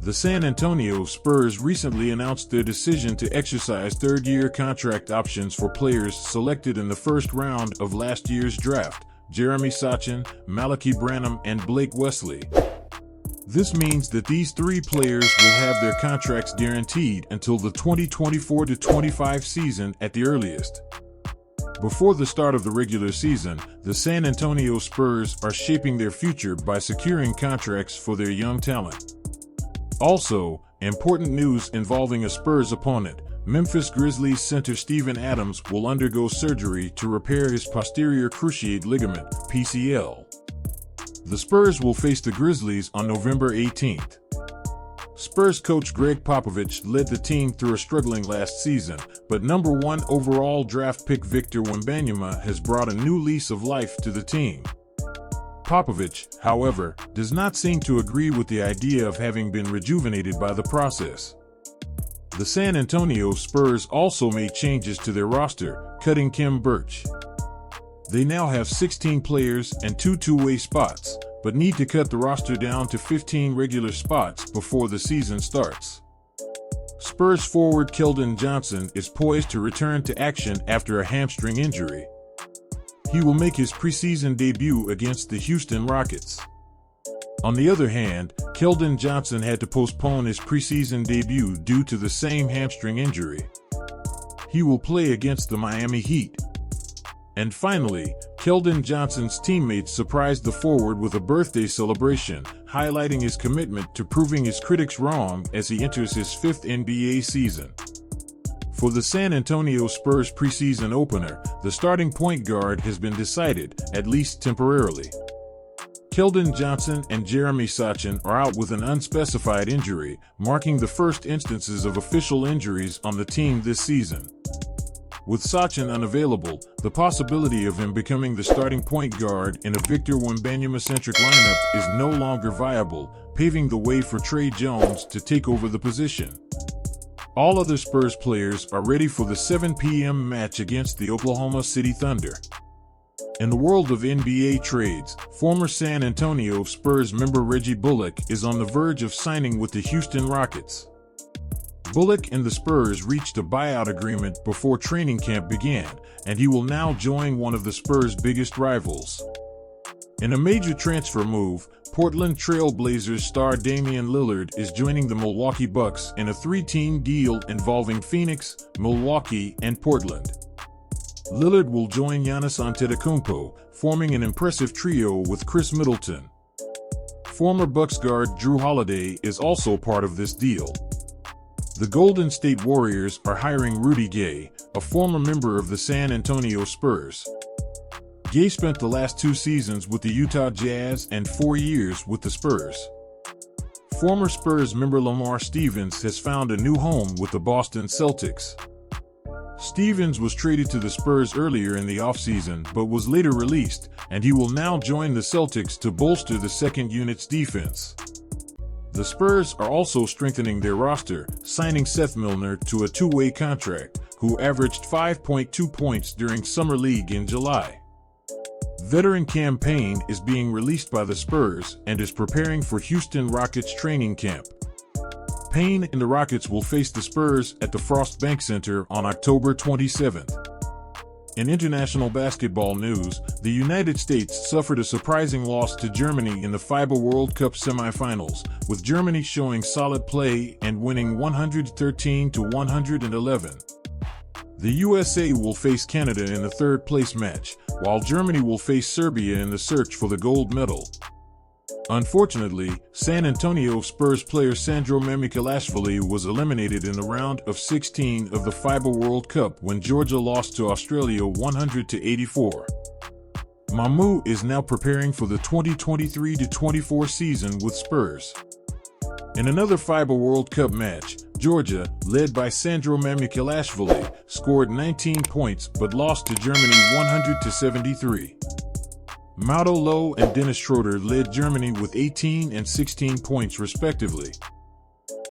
The San Antonio Spurs recently announced their decision to exercise third-year contract options for players selected in the first round of last year's draft: Jeremy Sochan, Malaki Branham, and Blake Wesley. This means that these three players will have their contracts guaranteed until the 2024-25 season at the earliest. Before the start of the regular season, the San Antonio Spurs are shaping their future by securing contracts for their young talent. Also, important news involving a Spurs opponent: Memphis Grizzlies center Steven Adams will undergo surgery to repair his posterior cruciate ligament, PCL. The Spurs will face the Grizzlies on November 18th. Spurs coach Gregg Popovich led the team through a struggling last season, but number 1 overall draft pick Victor Wembanyama has brought a new lease of life to the team. Popovich, however, does not seem to agree with the idea of having been rejuvenated by the process. The San Antonio Spurs also made changes to their roster, cutting Khem Birch. They now have 16 players and 2 two-way spots, but need to cut the roster down to 15 regular spots before the season starts. Spurs forward Keldon Johnson is poised to return to action after a hamstring injury. He will make his preseason debut against the Houston Rockets. On the other hand, Keldon Johnson had to postpone his preseason debut due to the same hamstring injury. He will play against the Miami Heat. And finally, Keldon Johnson's teammates surprised the forward with a birthday celebration, highlighting his commitment to proving his critics wrong as he enters his 5th NBA season. For the San Antonio Spurs preseason opener, the starting point guard has been decided, at least temporarily. Keldon Johnson and Jeremy Sochan are out with an unspecified injury, marking the first instances of official injuries on the team this season. With Sochan unavailable, the possibility of him becoming the starting point guard in a Victor Wembanyama-centric lineup is no longer viable, paving the way for Tre Jones to take over the position. All other Spurs players are ready for the 7 p.m. match against the Oklahoma City Thunder. In the world of NBA trades, former San Antonio Spurs member Reggie Bullock is on the verge of signing with the Houston Rockets. Bullock and the Spurs reached a buyout agreement before training camp began, and he will now join one of the Spurs' biggest rivals. In a major transfer move, Portland Trail Blazers star Damian Lillard is joining the Milwaukee Bucks in a 3-team deal involving Phoenix, Milwaukee, and Portland. Lillard will join Giannis Antetokounmpo, forming an impressive trio with Chris Middleton. Former Bucks guard Jrue Holiday is also part of this deal. The Golden State Warriors are hiring Rudy Gay, a former member of the San Antonio Spurs. Gay spent the last 2 seasons with the Utah Jazz and 4 years with the Spurs. Former Spurs member Lamar Stevens has found a new home with the Boston Celtics. Stevens was traded to the Spurs earlier in the offseason but was later released, and he will now join the Celtics to bolster the second unit's defense. The Spurs are also strengthening their roster, signing Seth Milner to a 2-way contract, who averaged 5.2 points during Summer League in July. Veteran Cam Payne is being released by the Spurs and is preparing for Houston Rockets training camp. Payne and the Rockets will face the Spurs at the Frost Bank Center on October 27th. In international basketball news, the United States suffered a surprising loss to Germany in the FIBA World Cup semifinals, with Germany showing solid play and winning 113-111. The USA will face Canada in the third-place match, while Germany will face Serbia in the search for the gold medal. Unfortunately, San Antonio Spurs player Sandro Mamikhalashvili was eliminated in the round of 16 of the FIBA World Cup when Georgia lost to Australia 100-84. Mamu is now preparing for the 2023-24 season with Spurs. In another FIBA World Cup match, Georgia, led by Sandro Mamikhalashvili, scored 19 points but lost to Germany 100-73. Mauro Lowe and Dennis Schroeder led Germany with 18 and 16 points respectively.